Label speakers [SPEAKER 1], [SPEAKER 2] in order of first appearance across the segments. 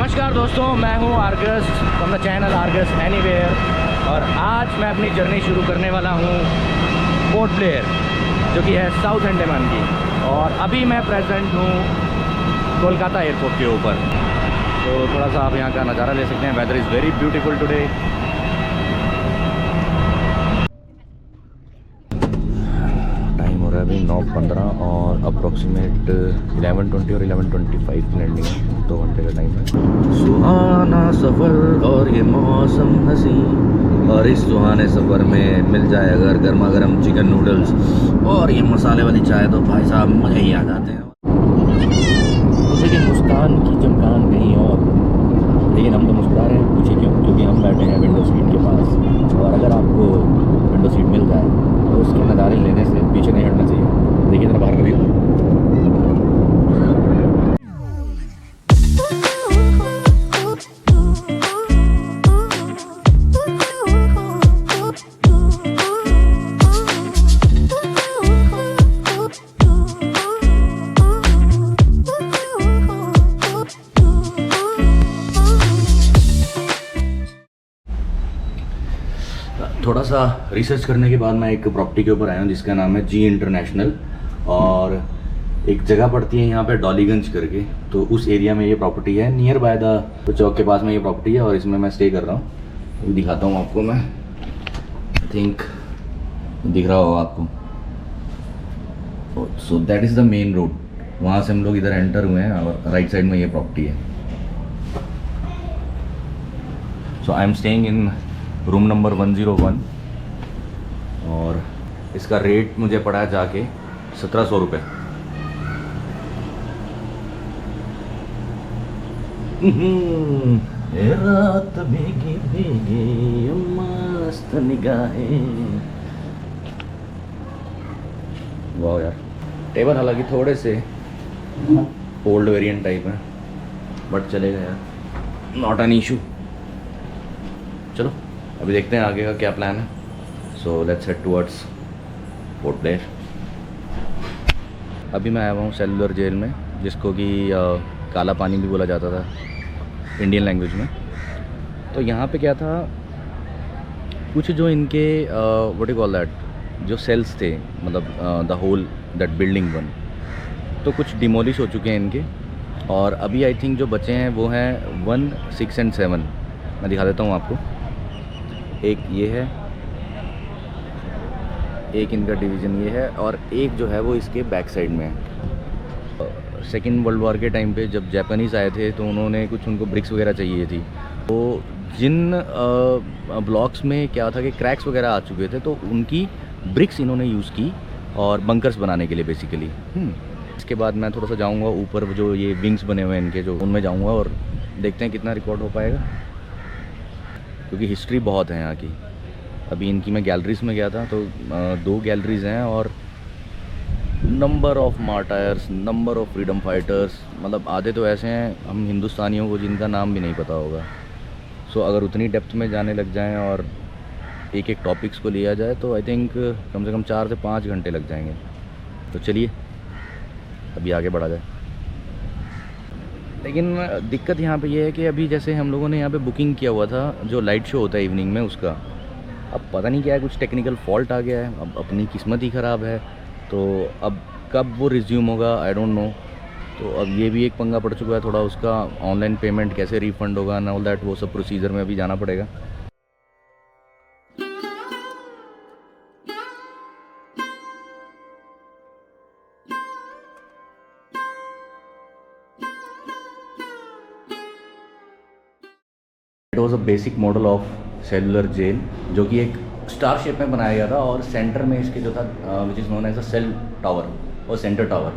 [SPEAKER 1] नमस्कार दोस्तों, मैं हूं Argus from the channel Argus anywhere और आज मैं अपनी जर्नी शुरू करने वाला हूं पोर्ट ब्लेयर, जो कि है साउथ अंडमान की। और अभी मैं प्रेजेंट हूं कोलकाता एयरपोर्ट के ऊपर। तो थोड़ा सा आप यहां का नज़ारा ले सकते हैं। Weather is very beautiful today. Time हो रहा है अभी 9:15 और अप्रॉक्सीमेट 11:20 और 11:25 की लैंडिंग है। 2 घंटे का टाइम है। सुहाना सफ़र और ये मौसम हसी, और इस सुहाने सफ़र में मिल जाए अगर गर्मा गर्म चिकन नूडल्स और ये मसाले वाली चाय, तो भाई साहब मज़े ही आ जाते हैं। लेकिन मुस्कान की चमकान कहीं और, लेकिन हम तो मुस्कुरा रहे हैं। पूछिए क्यों? क्योंकि हम बैठे हैं विंडो सीट के पास, और अगर आपको विंडो सीट मिल जाए तो उसके नज़ारे लेने से पीछे नहीं हटना चाहिए। देखिए जरा बाहर का व्यू। थोड़ा सा रिसर्च करने के बाद मैं एक प्रॉपर्टी के ऊपर आया हूँ जिसका नाम है जी इंटरनेशनल, और एक जगह पड़ती है यहाँ पे डॉलीगंज करके। तो उस एरिया में ये प्रॉपर्टी है, नियर बाय द चौक के पास में ये प्रॉपर्टी है, और इसमें मैं स्टे कर रहा हूँ। दिखाता हूँ आपको मैं। आई थिंक दिख रहा होगा आपको। So that is the main road. वहाँ से हम लोग इधर एंटर हुए हैं और राइट साइड में ये प्रॉपर्टी है। So I am staying in room number 101 और इसका रेट मुझे पड़ा है जाके 1700 रुपये। रात भीगी भीगी मस्त निगाहें। वाह यार। टेबल हालांकि थोड़े से ओल्ड वेरिएंट टाइप है, बट चलेगा यार, नॉट एन इशू। चलो अभी देखते हैं आगे का क्या प्लान है। So let's head towards port Blair. अभी मैं आया हुआ हूँ सेलुलर जेल में, जिसको कि काला पानी भी बोला जाता था इंडियन लैंग्वेज में। तो यहाँ पे क्या था, कुछ जो इनके व्हाट यू कॉल दैट, जो सेल्स थे, मतलब the whole that building one, तो कुछ डिमोलिश हो चुके हैं इनके। और अभी आई थिंक जो बचे हैं वो हैं 1, 6 एंड 7। मैं दिखा देता हूँ आपको। एक ये है, एक इनका डिवीज़न ये है, और एक जो है वो इसके बैक साइड में है। सेकेंड वर्ल्ड वॉर के टाइम पे जब जापानीज़ आए थे तो उन्होंने कुछ, उनको ब्रिक्स वगैरह चाहिए थी। तो जिन ब्लॉक्स में क्या था कि क्रैक्स वगैरह आ चुके थे, तो उनकी ब्रिक्स इन्होंने यूज़ की और बंकर्स बनाने के लिए बेसिकली। इसके बाद मैं थोड़ा सा जाऊँगा ऊपर, जो ये विंग्स बने हुए हैं इनके, जो उनमें जाऊँगा और देखते हैं कितना रिकॉर्ड हो पाएगा, क्योंकि हिस्ट्री बहुत है यहाँ की। अभी इनकी मैं गैलरीज में गया था, तो 2 गैलरीज हैं, और number of martyrs, number of freedom fighters, मतलब आधे तो ऐसे हैं हम हिंदुस्तानियों को जिनका नाम भी नहीं पता होगा। सो अगर उतनी डेप्थ में जाने लग जाएं और एक एक टॉपिक्स को लिया जाए तो आई थिंक कम से कम 4 से 5 घंटे लग जाएंगे। तो चलिए अभी आगे बढ़ा जाए। लेकिन दिक्कत यहाँ पे ये है कि अभी जैसे हम लोगों ने यहाँ पे बुकिंग किया हुआ था, जो लाइट शो होता है इवनिंग में, उसका अब पता नहीं क्या है, कुछ टेक्निकल फॉल्ट आ गया है। अब अपनी किस्मत ही ख़राब है। तो अब कब वो रिज्यूम होगा आई डोंट नो। तो अब ये भी एक पंगा पड़ चुका है थोड़ा, उसका ऑनलाइन पेमेंट कैसे रिफ़ंड होगा एंड ऑल दैट, वो सब प्रोसीजर में अभी जाना पड़ेगा। It was a basic model of Cellular Jail, जो कि एक स्टार शेप में बनाया गया था, और सेंटर में इसके जो था which is known as a cell tower और सेंटर टावर।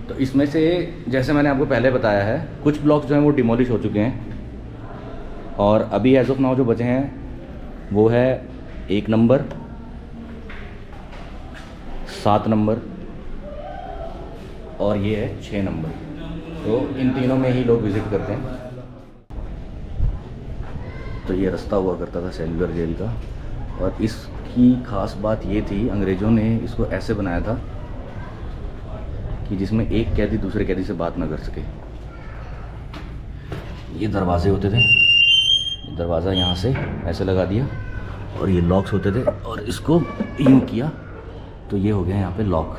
[SPEAKER 1] तो इसमें से जैसे मैंने आपको पहले बताया है, कुछ ब्लॉक्स जो हैं वो डिमोलिश हो चुके हैं, और अभी एज ऑफ नाउ जो बचे हैं वो है 1 नंबर, 7 नंबर, और ये है 6 नंबर। तो इन तीनों में ही लोग विज़िट करते हैं। तो ये रास्ता हुआ करता था सेलुलर जेल का, और इसकी ख़ास बात ये थी, अंग्रेज़ों ने इसको ऐसे बनाया था कि जिसमें एक कैदी दूसरे कैदी से बात ना कर सके। ये दरवाजे होते थे, दरवाज़ा यहाँ से ऐसे लगा दिया और ये लॉक्स होते थे और इसको यूँ किया तो ये हो गया यहाँ पे लॉक।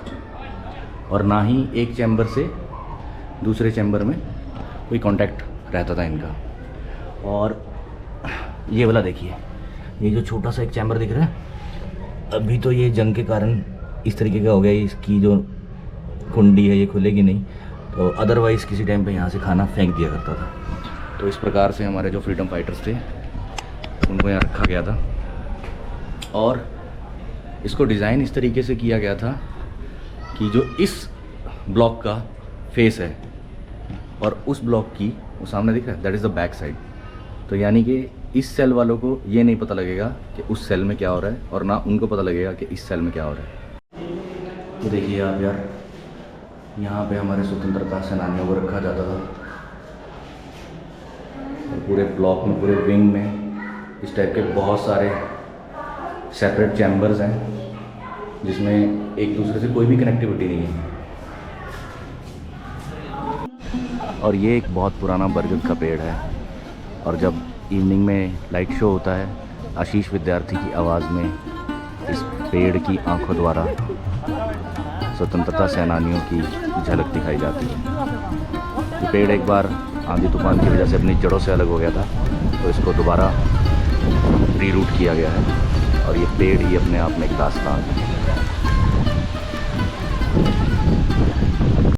[SPEAKER 1] और ना ही एक चैम्बर से दूसरे चैम्बर में कोई कांटेक्ट रहता था इनका। और ये वाला देखिए, ये जो छोटा सा एक चैम्बर दिख रहा है, अभी तो ये जंग के कारण इस तरीके का हो गया, इसकी जो कुंडी है ये खुलेगी नहीं, तो अदरवाइज़ किसी टाइम पे यहाँ से खाना फेंक दिया करता था। तो इस प्रकार से हमारे जो फ्रीडम फाइटर्स थे उनको यहाँ रखा गया था। और इसको डिज़ाइन इस तरीके से किया गया था कि जो इस ब्लॉक का फेस है और उस ब्लॉक की वो सामने दिख रहा है, that is the back side. तो यानी कि इस सेल वालों को ये नहीं पता लगेगा कि उस सेल में क्या हो रहा है और ना उनको पता लगेगा कि इस सेल में क्या हो रहा है। तो देखिए आप यार, यहाँ पे हमारे स्वतंत्रता सेनानियों को रखा जाता था और पूरे ब्लॉक में, पूरे विंग में इस टाइप के बहुत सारे सेपरेट चैम्बर्स हैं जिसमें एक दूसरे से कोई भी कनेक्टिविटी नहीं है। और ये एक बहुत पुराना बरगद का पेड़ है और जब इवनिंग में लाइट शो होता है, आशीष विद्यार्थी की आवाज़ में इस पेड़ की आंखों द्वारा स्वतंत्रता सेनानियों की झलक दिखाई जाती है। ये पेड़ एक बार आंधी तूफान की वजह से अपनी जड़ों से अलग हो गया था, तो इसको दोबारा रीरूट किया गया है और ये पेड़ ही अपने आप में एक दास्तान है।